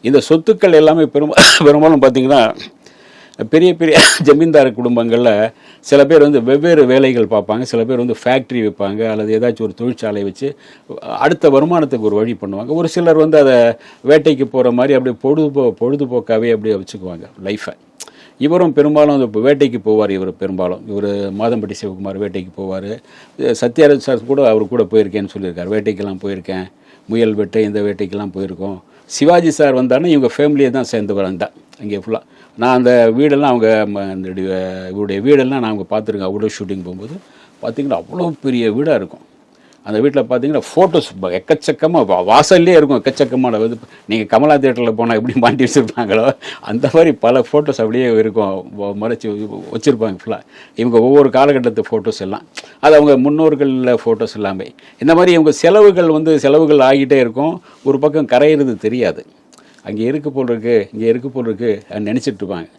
இந்த சொத்துக்கள் எல்லாமே பெரும்பாலும் பார்த்திங்கன்னா பெரிய பெரிய ஜமீன்தார் குடும்பங்களில் சில பேர் வந்து வெவ்வேறு வேலைகள் பார்ப்பாங்க, சில பேர் வந்து ஃபேக்ட்ரி வைப்பாங்க அல்லது ஏதாச்சும் ஒரு தொழிற்சாலை வச்சு அடுத்த வருமானத்துக்கு ஒரு வழி பண்ணுவாங்க. ஒரு சிலர் வந்து அதை வேட்டைக்கு போகிற மாதிரி அப்படியே பொழுதுபோக்காகவே அப்படியே வச்சுக்குவாங்க லைஃப்பை. இவரும் பெரும்பாலும் இப்போ வேட்டைக்கு போவார். இவர் மாதம்பட்டி சிவகுமார் வேட்டைக்கு போவார். சத்யராஜ் சார் கூட அவர் கூட போயிருக்கேன்னு சொல்லியிருக்கார். வேட்டைக்கெல்லாம் போயிருக்கேன், முயல் வேட்டை இந்த வேட்டைக்கெல்லாம் போயிருக்கோம். சிவாஜி சார் வந்தாருன்னா இவங்க ஃபேமிலியை தான் சேர்ந்து வளர்ந்தேன் அங்கே ஃபுல்லாக. நான் அந்த வீடெல்லாம் இவருடைய வீடெல்லாம் நான் அவங்க பார்த்துருக்கேன். அவ்வளோ ஷூட்டிங் போகும்போது பார்த்திங்கன்னா அவ்வளோ பெரிய வீடாக இருக்கும். அந்த வீட்டில் பார்த்தீங்கன்னா ஃபோட்டோஸ் எக்கச்சக்கமாக வாசல்லே இருக்கும். எக்கச்சக்கமான இது நீங்கள் கமலா தியேட்டரில் போனால் எப்படி மாட்டி வச்சுருப்பாங்களோ அந்த மாதிரி பல ஃபோட்டோஸ் அப்படியே இருக்கும், மறைச்சி வச்சுருப்பாங்க ஃபுல்லாக. இவங்க ஒவ்வொரு காலகட்டத்து ஃபோட்டோஸ் எல்லாம், அது அவங்க முன்னோர்களில் ஃபோட்டோஸ் எல்லாமே. இந்த மாதிரி இவங்க செலவுகள் ஆகிட்டே இருக்கும். ஒரு பக்கம் கரையிறது தெரியாது. அங்கே இருக்கு போல் இருக்குது, இங்கே இருக்கு போல் இருக்குது நினச்சிட்டு இருப்பாங்க.